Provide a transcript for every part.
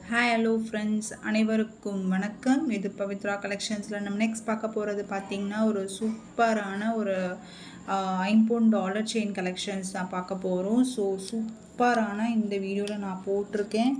Hi hello friends அனைவருக்கும் வணக்கம். இது பவித்ரா கலெக்ஷன்ஸில் நம்ம நெக்ஸ்ட் பார்க்க போகிறது பார்த்திங்கன்னா ஒரு சூப்பரான ஒரு $5 செயின் கலெக்ஷன்ஸ் தான் பார்க்க போகிறோம். ஸோ சூப்பரான இந்த வீடியோவில் நான் போட்டிருக்கேன்.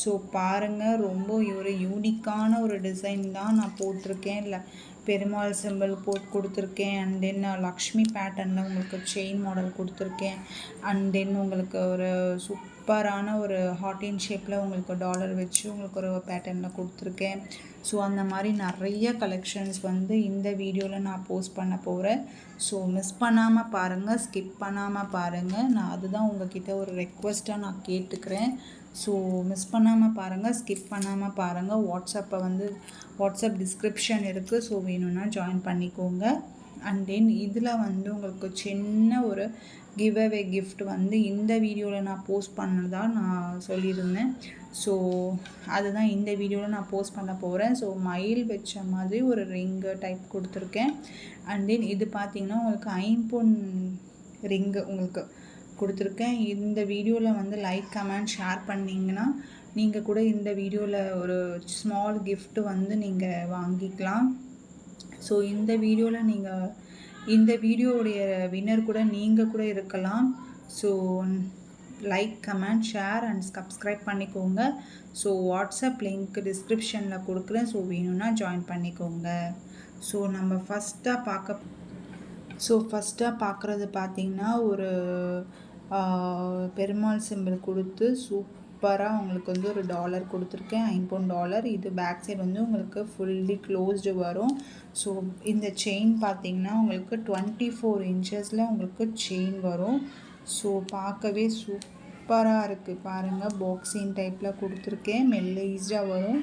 ஸோ பாருங்கள், ரொம்ப ஒரு யூனிக்கான ஒரு டிசைன் தான் நான் போட்டிருக்கேன். இல்லை பெருமாள் சிம்பிள் போட்டு கொடுத்துருக்கேன். அண்ட் தென் லக்ஷ்மி பேட்டர்னில் உங்களுக்கு செயின் மாடல் கொடுத்துருக்கேன். அண்ட் தென் உங்களுக்கு ஒரு சூப்பரான ஒரு ஹார்டின் ஷேப்பில் உங்களுக்கு டாலர் வச்சு உங்களுக்கு ஒரு பேட்டர்னில் கொடுத்துருக்கேன். ஸோ அந்த மாதிரி நிறைய கலெக்ஷன்ஸ் வந்து இந்த வீடியோவில் நான் போஸ்ட் பண்ண போகிறேன். ஸோ மிஸ் பண்ணாமல் பாருங்கள், ஸ்கிப் பண்ணாமல் பாருங்கள். நான் அதுதான் உங்ககிட்ட ஒரு ரெக்வஸ்ட்டாக நான் கேட்டுக்கிறேன். ஸோ மிஸ் பண்ணாமல் பாருங்கள், ஸ்கிப் பண்ணாமல் பாருங்கள். வாட்ஸ்அப் டிஸ்கிரிப்ஷன் இருக்குது. ஸோ வேணும்னா ஜாயின் பண்ணிக்கோங்க. அண்ட் தென் இதில் வந்து உங்களுக்கு சின்ன ஒரு கிவ் அவே கிஃப்ட் வந்து இந்த வீடியோவில் நான் போஸ்ட் பண்ணதா நான் சொல்லியிருந்தேன். ஸோ அதுதான் இந்த வீடியோவில் நான் போஸ்ட் பண்ண போகிறேன். ஸோ மயில் வச்ச மாதிரி ஒரு ரிங்கு டைப் கொடுத்துருக்கேன். அண்ட் தென் இது பார்த்திங்கன்னா உங்களுக்கு ஐம்பொன் ரிங்கு உங்களுக்கு கொடுத்துருக்கேன். இந்த வீடியோவில் வந்து லைக் கமெண்ட் ஷேர் பண்ணிங்கன்னா நீங்கள் கூட இந்த வீடியோவில் ஒரு ஸ்மால் கிஃப்ட் வந்து நீங்கள் வாங்கிக்கலாம். ஸோ இந்த வீடியோவுடைய வின்னர் கூட நீங்கள் கூட இருக்கலாம். So like comment share and subscribe பண்ணிக்கோங்க. ஸோ வாட்ஸ்அப் லிங்க் டிஸ்கிரிப்ஷனில் கொடுக்குறேன். ஸோ வேணும்னா ஜாயின் பண்ணிக்கோங்க. ஸோ நம்ம ஃபஸ்ட்டாக பார்க்குறது பார்த்திங்கன்னா ஒரு பெருமாள் சிம்பிள் கொடுத்து சூப்பராக உங்களுக்கு வந்து ஒரு டாலர் கொடுத்துருக்கேன், $5. இது பேக் சைடு வந்து உங்களுக்கு ஃபுல்லி க்ளோஸ்டு வரும். ஸோ இந்த செயின் பார்த்திங்கன்னா உங்களுக்கு 24 இன்ச்சஸில் உங்களுக்கு செயின் வரும். ஸோ பார்க்கவே சூப்பராக இருக்குது பாருங்கள். பாக்ஸிங் டைப்பில் கொடுத்துருக்கேன், மெல்லைஸ்டாக வரும்.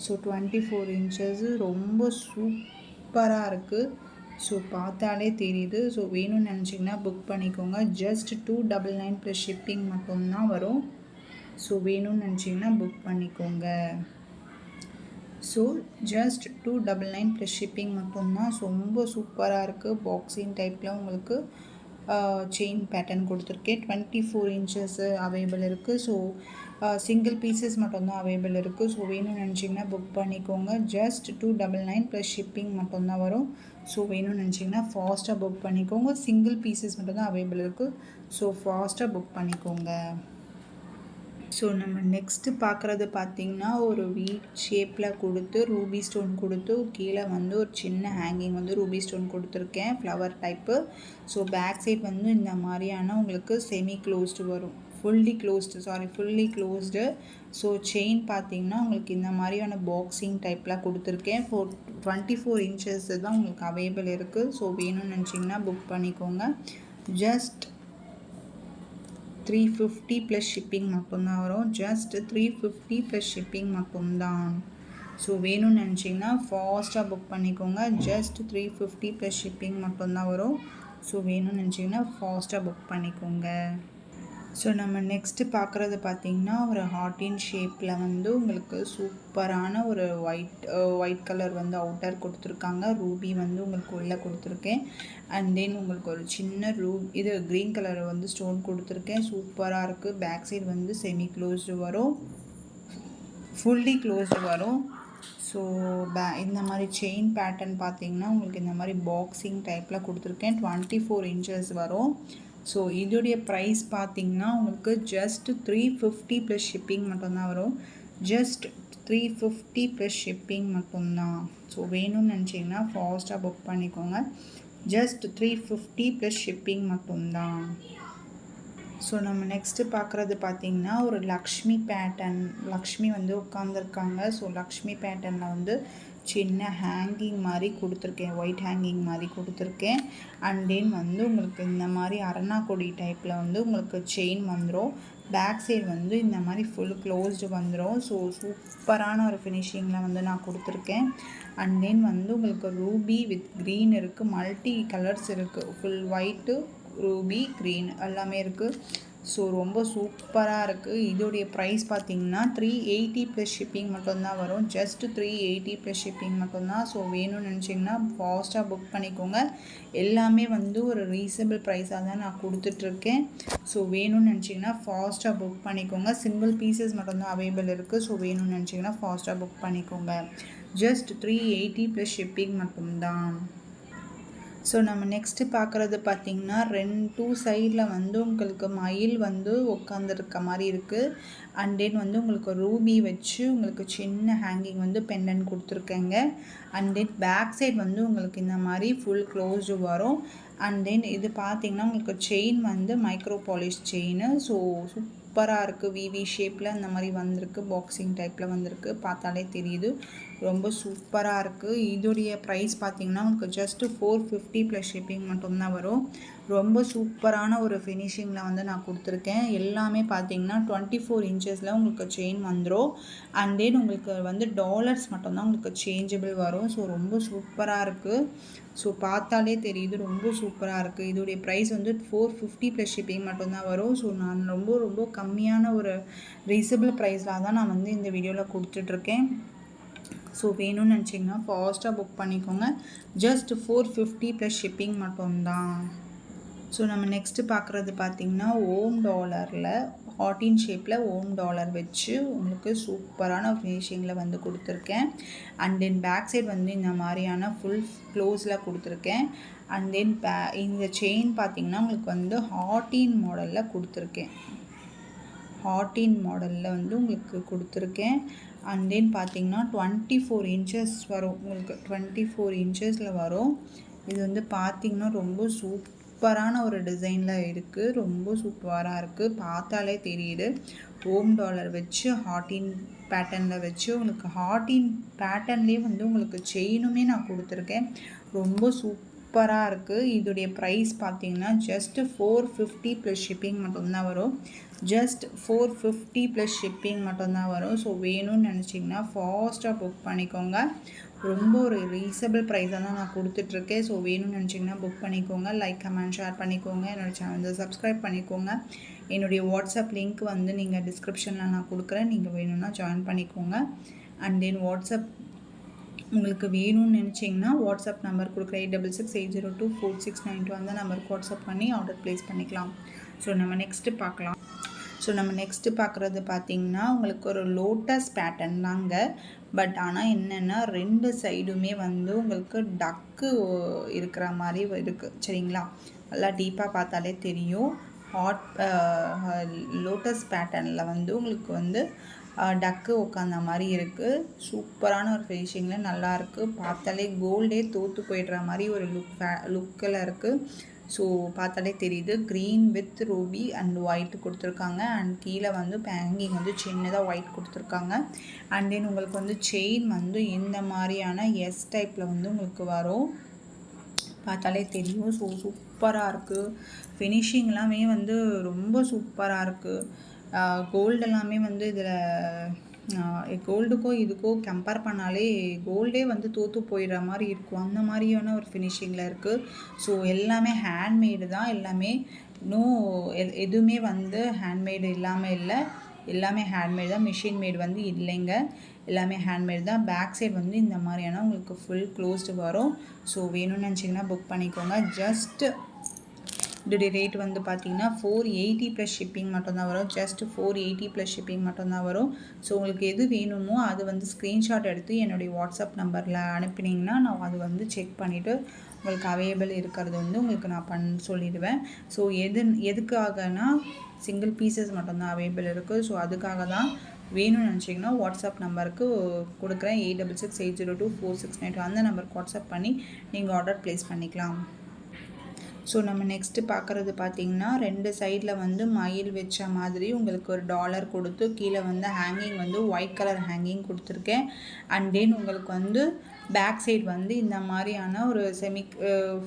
ஸோ 24 இன்ச்சஸ் ரொம்ப சூப்பராக இருக்குது. ஸோ பார்த்தாலே தெரியுது. ஸோ வேணும்னு நினச்சிங்கன்னா புக் பண்ணிக்கோங்க. ஜஸ்ட் $299 ப்ளஸ் ஷிப்பிங் மட்டும்தான் வரும். ஸோ வேணும்னு நினச்சிங்கன்னா புக் பண்ணிக்கோங்க. ஸோ ஜஸ்ட் $299 ப்ளஸ் ஷிப்பிங் மட்டும்தான். ஸோ ரொம்ப சூப்பராக இருக்குது. பாக்ஸிங் டைப்பில் உங்களுக்கு செயின் பேட்டர்ன் கொடுத்துருக்கேன். 24 இன்ச்சஸ் அவைலபிள் இருக்குது. ஸோ சிங்கிள் பீசஸ் மட்டும்தான் அவைலபிள் இருக்குது. ஸோ வேணும்னு நினச்சிங்கன்னா புக் பண்ணிக்கோங்க. ஜஸ்ட் $299 ப்ளஸ் ஷிப்பிங் மட்டும்தான் வரும். ஸோ வேணும்னு நினச்சிங்கன்னா ஃபாஸ்ட்டாக புக் பண்ணிக்கோங்க. சிங்கிள் பீசஸ் மட்டும்தான் அவைலபிள் இருக்குது. ஸோ ஃபாஸ்ட்டாக புக் பண்ணிக்கோங்க. ஸோ நம்ம நெக்ஸ்ட்டு பார்க்குறது பார்த்திங்கன்னா ஒரு வீட் ஷேப்பில் கொடுத்து ரூபி ஸ்டோன் கொடுத்து கீழே வந்து ஒரு சின்ன ஹேங்கிங் வந்து ரூபி ஸ்டோன் கொடுத்துருக்கேன், flower type. So back side வந்து இந்த மாதிரியான உங்களுக்கு செமி க்ளோஸ்டு வரும், ஃபுல்லி க்ளோஸ்டு. ஸோ செயின் பார்த்திங்கன்னா உங்களுக்கு இந்த மாதிரியான பாக்ஸிங் டைப்பில் கொடுத்துருக்கேன். 24 இன்ச்சஸ் தான் உங்களுக்கு அவைலபிள் இருக்குது. ஸோ வேணும்னு நினச்சிங்கன்னா புக் பண்ணிக்கோங்க. ஜஸ்ட் $350 ப்ளஸ் ஷிப்பிங் மட்டும்தான் வரும். ஜஸ்ட் $350 ப்ளஸ் ஷிப்பிங் மட்டும்தான். ஸோ வேணும்னு நினச்சிங்கன்னா ஃபாஸ்ட்டாக புக் பண்ணிக்கோங்க. ஜஸ்ட் $350 ப்ளஸ் ஷிப்பிங் மட்டும்தான் வரும். ஸோ வேணும்னு நினச்சிங்கன்னா ஃபாஸ்ட்டாக புக் பண்ணிக்கோங்க. ஸோ நம்ம நெக்ஸ்ட்டு பார்க்குறது பார்த்திங்கன்னா ஒரு ஹார்டின் ஷேப்பில் வந்து உங்களுக்கு சூப்பரான ஒரு ஒயிட் கலர் வந்து அவுட்டர் கொடுத்துருக்காங்க. ரூபி வந்து உங்களுக்கு உள்ளே கொடுத்துருக்கேன். அண்ட் தென் உங்களுக்கு ஒரு சின்ன இது க்ரீன் கலர் வந்து ஸ்டோன் கொடுத்துருக்கேன். சூப்பராக இருக்குது. பேக் சைடு வந்து செமி க்ளோஸ்டு வரும், ஃபுல்லி க்ளோஸ்டு வரும். ஸோ இந்த மாதிரி செயின் பேட்டர்ன் பார்த்திங்கன்னா உங்களுக்கு இந்த மாதிரி பாக்ஸிங் டைப்பில் கொடுத்துருக்கேன். 24 இன்ச்சஸ் வரும். ஸோ இதோடைய ப்ரைஸ் பார்த்திங்கன்னா உங்களுக்கு ஜஸ்ட் $350 ப்ளஸ் ஷிப்பிங் மட்டும்தான் வரும். ஜஸ்ட் $350 ப்ளஸ் ஷிப்பிங் மட்டும்தான். ஸோ வேணும்னு நினச்சிங்கன்னா ஃபாஸ்ட்டாக புக் பண்ணிக்கோங்க. ஜஸ்ட் $350 ப்ளஸ் ஷிப்பிங் மட்டும்தான். ஸோ நம்ம நெக்ஸ்ட்டு பார்க்குறது பார்த்திங்கன்னா ஒரு லக்ஷ்மி வந்து உட்காந்துருக்காங்க. ஸோ லக்ஷ்மி பேட்டர்னில் வந்து சின்ன ஹேங்கிங் மாதிரி கொடுத்துருக்கேன், ஒயிட் ஹேங்கிங் மாதிரி கொடுத்துருக்கேன். அண்ட் தென் வந்து உங்களுக்கு இந்த மாதிரி அரணாக்கொடி டைப்பில் வந்து உங்களுக்கு செயின் வந்துடும். பேக் சைடு வந்து இந்த மாதிரி ஃபுல் க்ளோஸ்டு வந்துடும். ஸோ சூப்பரான ஒரு ஃபினிஷிங்கில் வந்து நான் கொடுத்துருக்கேன். அண்ட் தென் வந்து உங்களுக்கு ரூபி வித் க்ரீன் இருக்குது, மல்டி கலர்ஸ் இருக்குது, ஃபுல் ஒயிட்டு ரூபி க்ரீன் எல்லாமே இருக்குது. ஸோ ரொம்ப சூப்பராக இருக்குது. இதோடைய ப்ரைஸ் பார்த்தீங்கன்னா 380 ப்ளஸ் ஷிப்பிங் மட்டும்தான் வரும். ஜஸ்ட் 380 ப்ளஸ் ஷிப்பிங் மட்டும்தான். ஸோ வேணும்னு நினச்சிங்கன்னா ஃபாஸ்ட்டாக புக் பண்ணிக்கோங்க. எல்லாமே வந்து ஒரு ரீசனபிள் ப்ரைஸாக தான் நான் கொடுத்துட்ருக்கேன். ஸோ வேணும்னு நினச்சிங்கன்னா ஃபாஸ்ட்டாக புக் பண்ணிக்கோங்க. சிங்கிள் பீசஸ் மட்டும்தான் அவைலபிள் இருக்குது. ஸோ வேணும்னு நினச்சிங்கன்னா ஃபாஸ்ட்டாக புக் பண்ணிக்கோங்க. ஜஸ்ட் 380 ப்ளஸ் ஷிப்பிங் மட்டும்தான். ஸோ நம்ம நெக்ஸ்ட்டு பார்க்குறது பார்த்திங்கன்னா 2 சைடில் வந்து உங்களுக்கு மயில் வந்து உட்காந்துருக்க மாதிரி இருக்குது. அண்ட் தென் வந்து உங்களுக்கு ரூபி வச்சு உங்களுக்கு சின்ன ஹேங்கிங் வந்து பெண்டன்ட் கொடுத்துருக்கேங்க. அண்ட் தென் பேக் சைட் வந்து உங்களுக்கு இந்த மாதிரி ஃபுல் க்ளோஸ்டு வரும். அண்ட் தென் இது பார்த்திங்கன்னா உங்களுக்கு செயின் வந்து மைக்ரோ பாலிஷ் செயின். ஸோ சூப்பராக இருக்குது. விவி ஷேப்பில் அந்த மாதிரி வந்திருக்கு. பாக்ஸிங் டைப்பில் வந்திருக்கு. பார்த்தாலே தெரியுது. ரொம்ப சூப்பராக இருக்குது. இதோடைய ப்ரைஸ் பார்த்திங்கன்னா உங்களுக்கு ஜஸ்ட்டு 450 ப்ளஸ் ஷிப்பிங் மட்டும்தான் வரும். ரொம்ப சூப்பரான ஒரு ஃபினிஷிங்கில் வந்து நான் கொடுத்துருக்கேன். எல்லாமே பார்த்திங்கன்னா 24 இன்ச்சஸில் உங்களுக்கு செயின் வந்துடும். அண்ட் தென் உங்களுக்கு வந்து டாலர்ஸ் மட்டும்தான் உங்களுக்கு சேஞ்சபிள் வரும். ஸோ ரொம்ப சூப்பராக இருக்குது. ஸோ பார்த்தாலே தெரியுது ரொம்ப சூப்பராக இருக்குது. இதோடைய ப்ரைஸ் வந்து 450 ப்ளஸ் ஷிப்பிங் மட்டும்தான் வரும். ஸோ நான் ரொம்ப கம்மியான ஒரு ரீசனபிள் ப்ரைஸில் தான் நான் வந்து இந்த வீடியோவில் கொடுத்துட்ருக்கேன். ஸோ வேணும்னு நினச்சிங்கன்னா ஃபாஸ்ட்டாக புக் பண்ணிக்கோங்க. ஜஸ்ட் 450 ப்ளஸ் ஷிப்பிங் மட்டும்தான். ஸோ நம்ம நெக்ஸ்ட்டு பார்க்குறது பார்த்திங்கன்னா ஓம் டாலரில் ஹார்டின் ஷேப்பில் ஓம் டாலர் வச்சு உங்களுக்கு சூப்பரான ஃபினிஷிங்கில் வந்து கொடுத்துருக்கேன். அண்ட் தென் பேக் சைட் வந்து இந்த மாதிரியான ஃபுல் க்ளோஸில் கொடுத்துருக்கேன். அண்ட் தென் இந்த செயின் பார்த்திங்கன்னா உங்களுக்கு வந்து ஹார்டின் மாடலில் கொடுத்துருக்கேன். ஹார்டின் மாடலில் வந்து உங்களுக்கு கொடுத்துருக்கேன். அண்ட் தென் பார்த்திங்கன்னா 24 இன்ச்சஸ் வரும். உங்களுக்கு 24 இன்ச்சஸில் வரும். இது வந்து பார்த்திங்கன்னா ரொம்ப சூப்பரான ஒரு டிசைனில் இருக்குது. ரொம்ப சூப்பராக இருக்குது. பார்த்தாலே தெரியுது. ஓம் டாலர் வச்சு ஹார்டின் பேட்டர்னில் வச்சு உங்களுக்கு ஹார்டின் பேட்டர்ன்லேயே வந்து உங்களுக்கு செயினுமே நான் கொடுத்துருக்கேன். ரொம்ப சூப்பராக இருக்குது. இதோடைய ப்ரைஸ் பார்த்திங்கன்னா ஜஸ்ட்டு 450 ப்ளஸ் ஷிப்பிங் மட்டும்தான் வரும். ஜஸ்ட் 450 ப்ளஸ் ஷிப்பிங் மட்டும்தான் வரும். ஸோ வேணும்னு நினச்சிங்கன்னா ஃபாஸ்ட்டாக புக் பண்ணிக்கோங்க. ரொம்ப ஒரு ரீசனபிள் ப்ரைஸாக தான் நான் கொடுத்துட்ருக்கேன். ஸோ வேணும்னு நினச்சிங்கன்னா புக் பண்ணிக்கோங்க. லைக், கமெண்ட், ஷேர் பண்ணிக்கோங்க. என்னோடய சேனலை சப்ஸ்கிரைப் பண்ணிக்கோங்க. என்னுடைய வாட்ஸ்அப் லிங்க் வந்து நீங்கள் டிஸ்கிரிப்ஷனில் நான் கொடுக்குறேன். நீங்கள் வேணும்னா ஜாயின் பண்ணிக்கோங்க. அண்ட் தென் வாட்ஸ்அப் உங்களுக்கு வேணும்னு நினச்சிங்கன்னா வாட்ஸ்அப் நம்பர் கொடுக்குற 8668024692 அந்த நம்பருக்கு வாட்ஸ்அப் பண்ணி ஆர்டர் ப்ளேஸ் பண்ணிக்கலாம். ஸோ நம்ம நெக்ஸ்ட்டு பார்க்கலாம். ஸோ நம்ம நெக்ஸ்ட்டு பார்க்குறது பார்த்திங்கன்னா உங்களுக்கு ஒரு லோட்டஸ் பேட்டர்ன் தாங்க. பட் ஆனால் என்னென்னா 2 சைடுமே வந்து உங்களுக்கு டக்கு இருக்கிற மாதிரி இருக்குது. சரிங்களா? நல்லா டீப்பாக பார்த்தாலே தெரியும். லோட்டஸ் பேட்டர்னில் வந்து உங்களுக்கு வந்து டக்கு உட்காந்த மாதிரி இருக்குது. சூப்பரான ஒரு ஃபினிஷிங்கில் நல்லாயிருக்கு. பார்த்தாலே கோல்டே தோற்று போயிடுற மாதிரி ஒரு லுக்கில் இருக்குது. ஸோ பார்த்தாலே தெரியுது. Green with Ruby and white கொடுத்துருக்காங்க. அண்ட் கீழே வந்து ஹேங்கிங் வந்து சின்னதாக ஒயிட் கொடுத்துருக்காங்க. அண்ட் தென் உங்களுக்கு வந்து செயின் வந்து இந்த மாதிரியான எஸ் டைப்பில் வந்து உங்களுக்கு வரும். பார்த்தாலே தெரியும். ஸோ சூப்பராக இருக்குது. ஃபினிஷிங்லாமே வந்து ரொம்ப சூப்பராக இருக்குது. கோல்டு எல்லாமே வந்து இதில் கோல்டுக்கோ இதுக்கோ கம்பேர் பண்ணாலே கோல்டே வந்து தோற்று போயிடுற மாதிரி இருக்கும். அந்த மாதிரியான ஒரு ஃபினிஷிங்கில் இருக்குது. ஸோ எல்லாமே ஹேண்ட்மேடு தான். எல்லாமே எதுவுமே வந்து ஹேண்ட்மேடு இல்லாமல் இல்லை. எல்லாமே ஹேண்ட்மேடு தான். மிஷின் மேடு வந்து இல்லைங்க. எல்லாமே ஹேண்ட்மேடு தான். பேக் சைடு வந்து இந்த மாதிரியான உங்களுக்கு ஃபுல் க்ளோஸ்டு வரும். ஸோ வேணும்னு நினச்சிங்கன்னா புக் பண்ணிக்கோங்க. ஜஸ்ட்டு இதோடைய ரேட் வந்து பார்த்திங்கன்னா 480 ப்ளஸ் ஷிப்பிங் மட்டும்தான் வரும். ஜஸ்ட் 480 ப்ளஸ் ஷிப்பிங் மட்டும்தான் வரும். ஸோ உங்களுக்கு எது வேணுமோ அது வந்து ஸ்க்ரீன்ஷாட் எடுத்து என்னுடைய வாட்ஸ்அப் நம்பரில் அனுப்பினீங்கன்னா நான் அது வந்து செக் பண்ணிவிட்டு உங்களுக்கு அவைலபிள் இருக்கிறது வந்து உங்களுக்கு நான் சொல்லிடுவேன். ஸோ எதுக்காகனா சிங்கிள் பீசஸ் மட்டும்தான் அவைலபிள் இருக்குது. ஸோ அதுக்காக தான் வேணும்னு நினச்சிங்கன்னா வாட்ஸ்அப் நம்பருக்கு கொடுக்குறேன். 8668024692 அந்த நம்பருக்கு வாட்ஸ்அப் பண்ணி நீங்கள் ஆர்டர் ப்ளேஸ் பண்ணிக்கலாம். ஸோ நம்ம நெக்ஸ்ட்டு பார்க்குறது பார்த்திங்கன்னா 2 சைடில் வந்து மயில் வச்ச மாதிரி உங்களுக்கு ஒரு டாலர் கொடுத்து கீழே வந்து ஹேங்கிங் வந்து ஒயிட் கலர் ஹேங்கிங் கொடுத்துருக்கேன். அண்ட் தென் உங்களுக்கு வந்து பேக் சைடு வந்து இந்த மாதிரியான ஒரு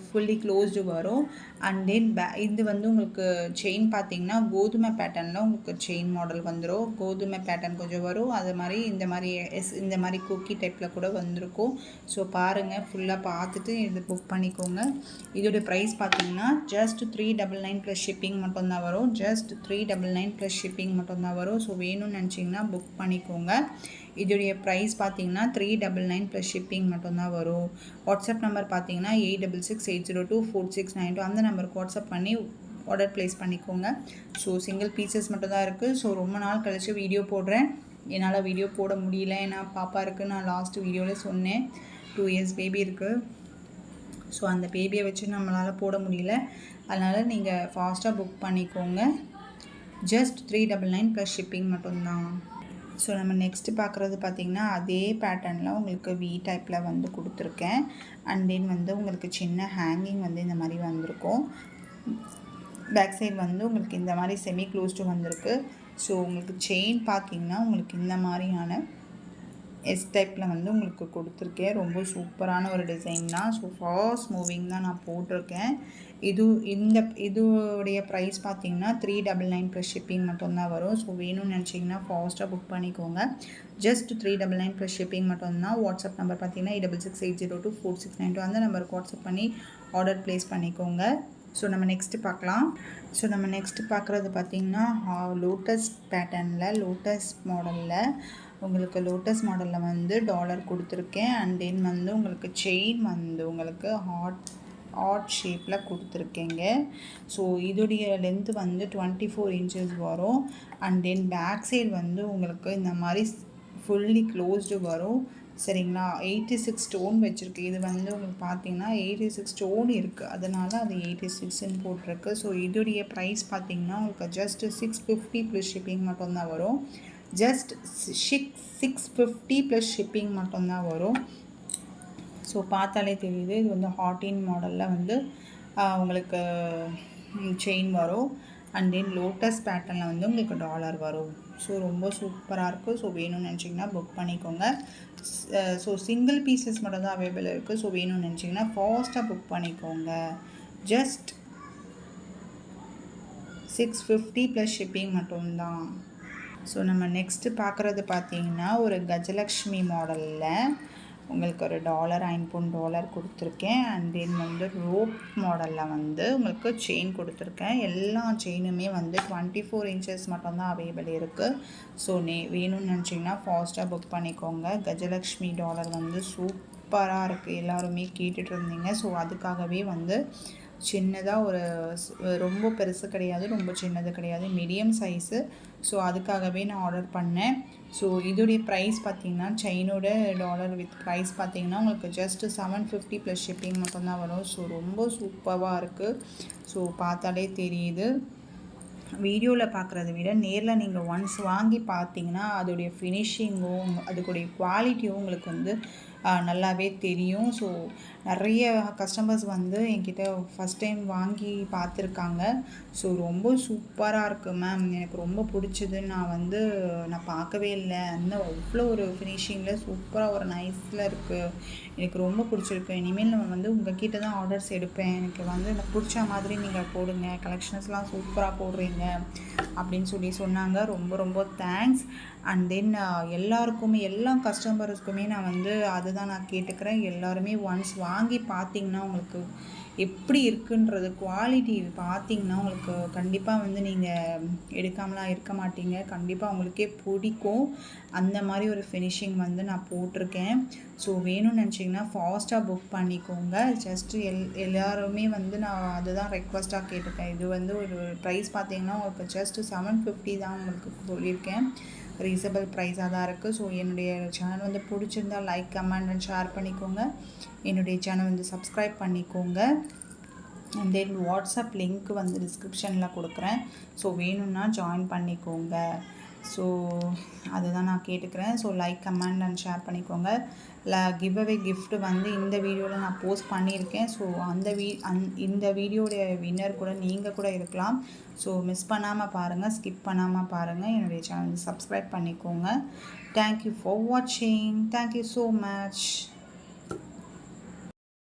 ஃபுல்லி க்ளோஸ்டு வரும். அண்ட் தென் இது வந்து உங்களுக்கு செயின் பார்த்திங்கன்னா கோதுமை பேட்டர்னில் உங்களுக்கு செயின் மாடல் வந்துடும். கோதுமை பேட்டர்ன் கொஞ்சம் வரும். அது மாதிரி இந்த மாதிரி குக்கி டைப்பில் கூட வந்திருக்கும். ஸோ பாருங்கள், ஃபுல்லாக பார்த்துட்டு இது புக் பண்ணிக்கோங்க. இதோடைய ப்ரைஸ் பார்த்திங்கன்னா பார்த்தீங்கன்னா ஜஸ்ட் 399 ப்ளஸ் ஷிப்பிங் மட்டும்தான் வரும். ஜஸ்ட் 399 ப்ளஸ் ஷிப்பிங் மட்டும்தான் வரும். ஸோ வேணும்னு நினச்சிங்கன்னா புக் பண்ணிக்கோங்க. இதோடைய ப்ரைஸ் பார்த்தீங்கன்னா 399 ப்ளஸ் ஷிப்பிங் மட்டும்தான் வரும். வாட்ஸ்அப் நம்பர் பார்த்தீங்கன்னா 8668024692 அந்த நம்பருக்கு வாட்ஸ்அப் பண்ணி ஆர்டர் ப்ளேஸ் பண்ணிக்கோங்க. ஸோ சிங்கிள் பீசஸ் மட்டும்தான் இருக்குது. ஸோ ரொம்ப நாள் கழிச்சு வீடியோ போடுறேன். என்னால் வீடியோ போட முடியல, ஏன்னா பாப்பா இருக்குது. நான் லாஸ்ட் வீடியோவில் சொன்னேன் 2 இயர்ஸ் பேபி இருக்குது. ஸோ அந்த பேபியை வச்சு நம்மளால் போட முடியல. அதனால் நீங்கள் ஃபாஸ்ட்டாக புக் பண்ணிக்கோங்க. ஜஸ்ட் 399 ப்ளஸ் ஷிப்பிங் மட்டும்தான். ஸோ நம்ம நெக்ஸ்ட்டு பார்க்குறது பார்த்திங்கன்னா அதே பேட்டர்னில் உங்களுக்கு வி டைப்பில் வந்து கொடுத்துருக்கேன். அண்ட் தென் வந்து உங்களுக்கு சின்ன ஹேங்கிங் வந்து இந்த மாதிரி வந்திருக்கும். பேக் சைடு வந்து உங்களுக்கு இந்த மாதிரி செமி க்ளோஸ்டு வந்திருக்கு. ஸோ உங்களுக்கு செயின் பார்த்திங்கன்னா உங்களுக்கு இந்த மாதிரியான எஸ் டைப்பில் வந்து உங்களுக்கு கொடுத்துருக்கேன். ரொம்ப சூப்பரான ஒரு டிசைன் தான். ஸோ ஃபாஸ்ட் மூவிங் தான் நான் போட்டிருக்கேன். இதோடைய ப்ரைஸ் பார்த்திங்கன்னா 399 ப்ளஸ் ஷிப்பிங் மட்டும்தான் வரும். ஸோ வேணும்னு நினச்சிங்கன்னா ஃபாஸ்ட்டாக புக் பண்ணிக்கோங்க. ஜஸ்ட் 399 ப்ளஸ் ஷிப்பிங் மட்டும்தான். வாட்ஸ்அப் நம்பர் பார்த்திங்கன்னா 8668024692 அந்த நம்பருக்கு வாட்ஸ்அப் பண்ணி ஆர்டர் ப்ளேஸ் பண்ணிக்கோங்க. ஸோ நம்ம நெக்ஸ்ட்டு பார்க்கலாம். ஸோ நம்ம நெக்ஸ்ட்டு பார்க்குறது பார்த்திங்கன்னா லோட்டஸ் பேட்டர்னில் லோட்டஸ் மாடலில் உங்களுக்கு லோட்டஸ் மாடலில் வந்து டாலர் கொடுத்துருக்கேன். அண்ட் தென் வந்து உங்களுக்கு செயின் வந்து உங்களுக்கு ஹார்ட் ஷேப்பில் கொடுத்துருக்கேங்க. ஸோ இதோடைய லென்த்து வந்து 24 இன்ச்சஸ் வரும். அண்ட் தென் பேக் சைடு வந்து உங்களுக்கு இந்த மாதிரி ஃபுல்லி க்ளோஸ்டு வரும். சரிங்களா? 86 ஸ்டோன் வச்சுருக்கு. இது வந்து உங்களுக்கு பார்த்தீங்கன்னா 86 ஸ்டோன் இருக்குது, அதனால் அது 86ன்னு போட்டிருக்கு. ஸோ இதோடைய ப்ரைஸ் பார்த்திங்கன்னா உங்களுக்கு ஜஸ்ட் 650 ப்ளஸ் ஷிப்பிங் மட்டும்தான் வரும். ஜஸ்ட் 650 ப்ளஸ் ஷிப்பிங் மட்டும்தான் வரும். ஸோ பார்த்தாலே தெரியுது, இது வந்து ஹார்டின் மாடலில் வந்து உங்களுக்கு செயின் வரும். அண்ட் தென் லோட்டஸ் பேட்டர்னில் வந்து உங்களுக்கு டாலர் வரும். ஸோ ரொம்ப சூப்பராக இருக்குது. ஸோ வேணும்னு நினச்சிங்கன்னா புக் பண்ணிக்கோங்க. ஸோ சிங்கிள் பீசஸ் மட்டும் தான் அவைலபிள் இருக்குது. ஸோ வேணும்னு நினச்சிங்கன்னா ஃபாஸ்ட்டாக புக் பண்ணிக்கோங்க. ஜஸ்ட் 650 ப்ளஸ் ஷிப்பிங் மட்டும்தான். ஸோ நம்ம நெக்ஸ்ட்டு பார்க்குறது பார்த்திங்கன்னா ஒரு கஜலக்ஷ்மி மாடலில் உங்களுக்கு ஒரு டாலர் 5 பவுண்ட் டாலர் கொடுத்துருக்கேன். அண்ட் தென் வந்து ரோப் மாடலில் வந்து உங்களுக்கு செயின் கொடுத்துருக்கேன். எல்லா செயினுமே வந்து 24 இன்ச்சஸ் மட்டும்தான் அவைலபிள் இருக்குது. ஸோ வேணும்னு நினச்சிங்கன்னா ஃபாஸ்ட்டாக புக் பண்ணிக்கோங்க. கஜலக்ஷ்மி டாலர் வந்து சூப்பராக இருக்குது, எல்லாருமே கேட்டுட்டு இருந்தீங்க. ஸோ அதுக்காகவே வந்து சின்னதாக ஒரு ரொம்ப பெருசு கிடையாது, ரொம்ப சின்னது கிடையாது, மீடியம் சைஸு. ஸோ அதுக்காகவே நான் ஆர்டர் பண்ணேன். ஸோ இதோடைய ப்ரைஸ் பார்த்திங்கன்னா செயினோட டாலர் வித் ப்ரைஸ் பார்த்திங்கன்னா உங்களுக்கு ஜஸ்ட் 750 ப்ளஸ் ஷிப்பிங் மட்டும்தான் வரும். ஸோ ரொம்ப சூப்பராக இருக்குது. ஸோ பார்த்தாலே தெரியுது. வீடியோவில் பார்க்குறத விட நேரில் நீங்கள் ஒன்ஸ் வாங்கி பார்த்தீங்கன்னா அதோடைய ஃபினிஷிங்கும் அதுக்குடைய குவாலிட்டியும் உங்களுக்கு வந்து நல்லாவே தெரியும். ஸோ நிறைய கஸ்டமர்ஸ் வந்து என்கிட்ட ஃபஸ்ட் டைம் வாங்கி பார்த்துருக்காங்க. ஸோ ரொம்ப சூப்பராக இருக்குது மேம், எனக்கு ரொம்ப பிடிச்சது, நான் பார்க்கவே இல்லை, அந்த அவ்வளோ ஒரு ஃபினிஷிங்கில் சூப்பராக ஒரு நைஸில் இருக்குது, எனக்கு ரொம்ப பிடிச்சிருக்கு. இனிமேல் நான் வந்து உங்கள் கிட்ட தான் ஆர்டர்ஸ் எடுப்பேன், எனக்கு வந்து எனக்கு பிடிச்ச மாதிரி நீங்கள் போடுங்க, கலெக்ஷன்ஸ்லாம் சூப்பராக போடுறீங்க அப்படின்னு சொன்னாங்க. ரொம்ப ரொம்ப தேங்க்ஸ். அண்ட் தென் எல்லாருக்குமே எல்லா கஸ்டமர்ஸ்க்குமே நான் வந்து அதுதான் நான் கேட்டுக்கிறேன். எல்லாருமே ஒன்ஸ் வாங்கி பார்த்தீங்கன்னா உங்களுக்கு எப்படி இருக்குன்றது குவாலிட்டி பார்த்தீங்கன்னா உங்களுக்கு கண்டிப்பாக வந்து நீங்கள் எடுக்காமலாம் இருக்க மாட்டீங்க. கண்டிப்பாக உங்களுக்கே பிடிக்கும். அந்த மாதிரி ஒரு ஃபினிஷிங் வந்து நான் போட்டிருக்கேன். ஸோ வேணும்னு நினச்சிங்கன்னா ஃபாஸ்ட்டாக புக் பண்ணிக்கோங்க. ஜஸ்ட்டு எல்லாருமே வந்து நான் அதுதான் ரெக்வஸ்ட்டாக கேட்டிருக்கேன். இது வந்து ஒரு ப்ரைஸ் பார்த்தீங்கன்னா உங்களுக்கு ஜஸ்ட்டு 750 தான் உங்களுக்கு சொல்லியிருக்கேன். ரீசனபிள் ப்ரைஸாக தான் இருக்குது. ஸோ என்னுடைய சேனல் வந்து பிடிச்சிருந்தால் லைக், கமெண்ட் அண்ட் ஷேர் பண்ணிக்கோங்க. என்னுடைய சேனல் வந்து சப்ஸ்கிரைப் பண்ணிக்கோங்க. அண்ட் தென் வாட்ஸ்அப் லிங்க் வந்து டிஸ்கிரிப்ஷனில் கொடுக்குறேன். ஸோ வேணும்னா ஜாயின் பண்ணிக்கோங்க. ஸோ அதுதான் நான் கேட்டுக்கிறேன். So like, comment and share பண்ணிக்கோங்க. கிவ் அவே கிஃப்ட் வந்து இந்த வீடியோவில் நான் போஸ்ட் பண்ணியிருக்கேன். ஸோ இந்த வீடியோடைய வின்னர் கூட நீங்கள் கூட இருக்கலாம். ஸோ மிஸ் பண்ணாமல் பாருங்கள், ஸ்கிப் பண்ணாமல் பாருங்கள். என்னுடைய சேனல் சப்ஸ்கிரைப் பண்ணிக்கோங்க. தேங்க்யூ ஃபார் வாட்சிங். Thank you so much.